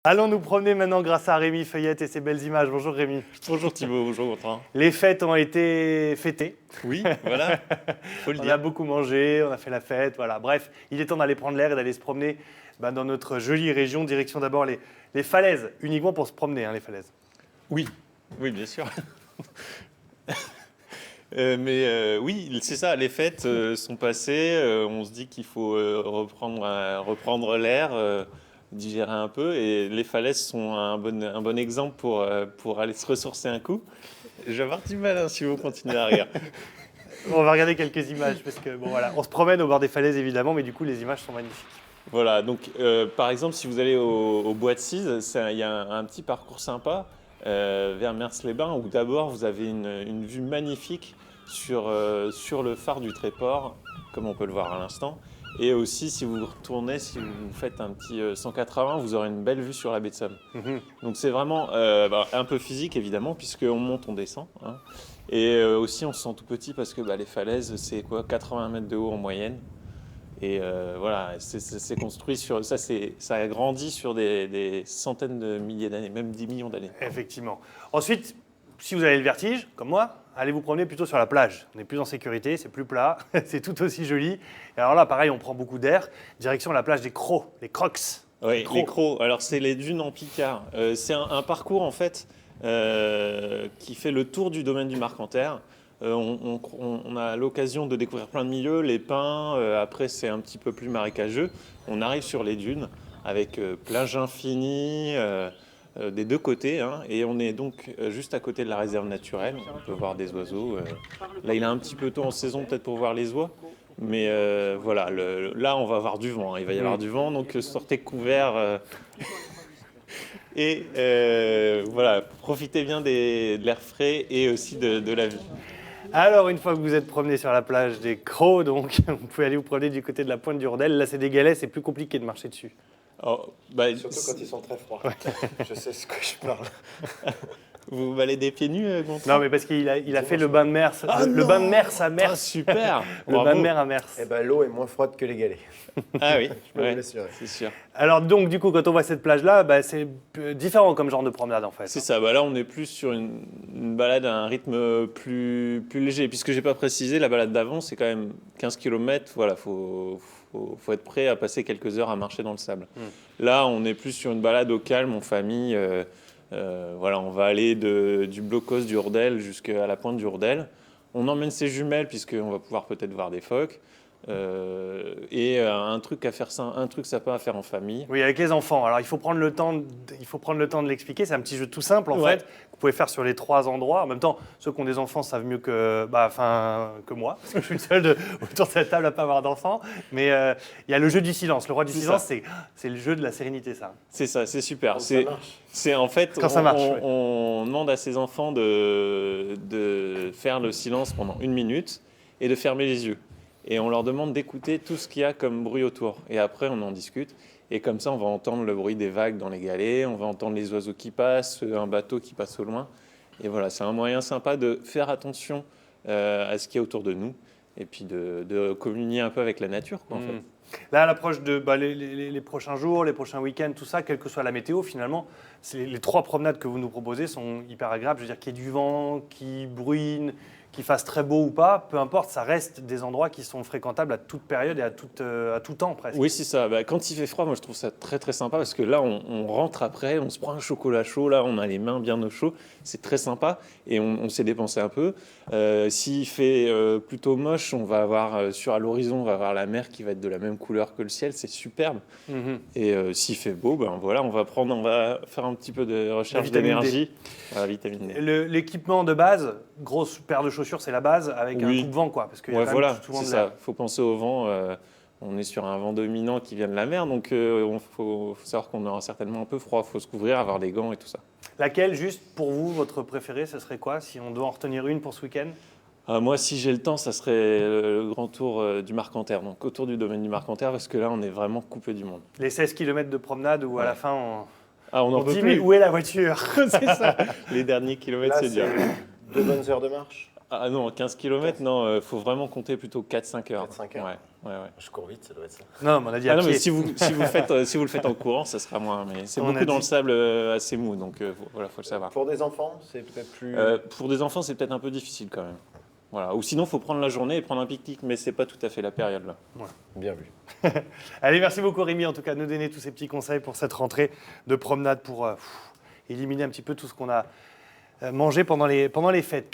Allons nous promener maintenant grâce à Rémi Feuillette et ses belles images. Bonjour Rémi. Bonjour Thibaut, bonjour Quentin. Les fêtes ont été fêtées. Oui, voilà, faut le On a dire. beaucoup mangé, on a fait la fête, voilà. Bref, il est temps d'aller prendre l'air et d'aller se promener dans notre jolie région. Direction d'abord les falaises, uniquement pour se promener, les falaises. Oui, oui, bien sûr. Oui, c'est ça, les fêtes sont passées, on se dit qu'il faut reprendre l'air, digérer un peu, et les falaises sont un bon exemple pour aller se ressourcer un coup. Je vais avoir du mal si vous continuez à rire. On va regarder quelques images parce que bon voilà, on se promène au bord des falaises évidemment, mais du coup les images sont magnifiques. Voilà, donc par exemple, si vous allez au Bois de Cise, il y a un petit parcours sympa vers Mers-les-Bains où d'abord vous avez une vue magnifique sur le phare du Tréport, comme on peut le voir à l'instant. Et aussi, si vous retournez, si vous faites un petit 180, vous aurez une belle vue sur la baie de Somme. Donc c'est vraiment un peu physique évidemment, puisqu'on monte, on descend. Hein. Et aussi, on se sent tout petit parce que les falaises, c'est quoi, 80 mètres de haut en moyenne. Et voilà, c'est construit sur ça, ça a grandi sur des centaines de milliers d'années, même 10 millions d'années. Effectivement. Ensuite, si vous avez le vertige, comme moi, allez vous promener plutôt sur la plage. On est plus en sécurité, c'est plus plat, c'est tout aussi joli. Et alors là, pareil, on prend beaucoup d'air. Direction la plage des Crocs, les Crocs. Oui, les Crocs. Alors c'est les dunes en Picard. C'est un parcours en fait qui fait le tour du domaine du Marcanterre. On a l'occasion de découvrir plein de milieux, les pins, après c'est un petit peu plus marécageux. On arrive sur les dunes avec plage infinie des deux côtés, hein, et on est donc juste à côté de la réserve naturelle. On peut voir des oiseaux. Là il est un petit peu tôt en saison peut-être pour voir les oies, mais voilà, là on va avoir du vent, hein. Il va y avoir du vent, donc sortez couverts. Et voilà, profitez bien de l'air frais et aussi de la vie. Alors, une fois que vous êtes promené sur la plage des Crocs, donc, vous pouvez aller vous promener du côté de la pointe du Rordel. Là, c'est des galets, c'est plus compliqué de marcher dessus. Oh, Surtout quand ils sont très froids. Je sais ce que je parle. Vous baladez pieds nus, Gontier ? Non, mais parce qu'il a fait le bain de mer, le bain de mer à Mers. Ah, super. Le bain de mer à Mers. Eh ben, l'eau est moins froide que les galets. Ah oui, peux vous ouais, l'assurer. c'est sûr. Alors, donc, du coup, quand on voit cette plage-là, c'est différent comme genre de promenade, en fait. C'est ça, là on est plus sur une balade à un rythme plus léger. Puisque j'ai pas précisé, la balade d'avant c'est quand même 15 km, voilà, faut être prêt à passer quelques heures à marcher dans le sable. Là on est plus sur une balade au calme, en famille. Voilà, on va aller du blocos du Rordel jusqu'à la pointe du Rordel. On emmène ses jumelles puisqu'on va pouvoir peut-être voir des phoques. Et un truc sympa à faire en famille. Oui, avec les enfants. Alors, il faut prendre le temps de l'expliquer. C'est un petit jeu tout simple, en fait, que vous pouvez faire sur les 3 endroits. En même temps, ceux qui ont des enfants savent mieux que moi, parce que je suis le seul autour de cette table à pas avoir d'enfants. Mais il y a le jeu du silence. Le roi du silence, c'est le jeu de la sérénité, ça. C'est ça, c'est super. Quand ça marche. C'est en fait, Quand ça marche, on demande à ses enfants de faire le silence pendant 1 minute et de fermer les yeux. Et on leur demande d'écouter tout ce qu'il y a comme bruit autour. Et après, on en discute. Et comme ça, on va entendre le bruit des vagues dans les galets, on va entendre les oiseaux qui passent, un bateau qui passe au loin. Et voilà, c'est un moyen sympa de faire attention à ce qu'il y a autour de nous et puis de communier un peu avec la nature, quoi, en fait. Là, à l'approche de les prochains jours, les prochains week-ends, tout ça, quelle que soit la météo, finalement, les 3 promenades que vous nous proposez sont hyper agréables. Je veux dire, qu'il y ait du vent, qu'il bruine, qu'il fasse très beau ou pas, peu importe, ça reste des endroits qui sont fréquentables à toute période et à tout temps presque. Oui, c'est ça. Quand il fait froid, moi je trouve ça très très sympa parce que là on rentre après, on se prend un chocolat chaud, là on a les mains bien au chaud, c'est très sympa et on s'est dépensé un peu. S'il fait plutôt moche, on va avoir à l'horizon, on va avoir la mer qui va être de la même couleur que le ciel, c'est superbe. Et s'il fait beau, voilà, on va faire un petit peu de recherche d'énergie. Voilà, vitamine D. L'équipement de base, grosse paire de chaussures, c'est la base, avec un coupe-vent, quoi. Parce qu'il y a quand même souvent c'est de l'air. ça. Il faut penser au vent. On est sur un vent dominant qui vient de la mer, donc il faut savoir qu'on aura certainement un peu froid. Il faut se couvrir, avoir des gants et tout ça. Laquelle, juste pour vous, votre préférée, ce serait quoi, si on doit en retenir une pour ce week-end ? Moi, si j'ai le temps, ça serait le grand tour du Marcanterre, donc autour du domaine du Marcanterre, parce que là, on est vraiment coupé du monde. Les 16 km de promenade où à la fin, on on peut dit plus. mais où est la voiture ? C'est ça. Les derniers kilomètres, Là, c'est dur. 2 bonnes heures de marche. Ah non, 15 km, non, faut vraiment compter plutôt 4-5 heures. 4-5 heures. Ouais, Je cours vite, ça doit être ça. Non, mais on a dit Ah à non, pied. mais si vous le faites en courant, ça sera moins. Mais c'est On a beaucoup dans dit- le sable assez mou, donc voilà, faut le savoir. Pour des enfants, c'est peut-être plus. Pour des enfants, c'est peut-être un peu difficile quand même. Voilà. Ou sinon, il faut prendre la journée et prendre un pique-nique, mais c'est pas tout à fait la période là. Bien vu. Allez, merci beaucoup Rémi, en tout cas, de nous donner tous ces petits conseils pour cette rentrée de promenade pour éliminer un petit peu tout ce qu'on a mangé pendant les fêtes.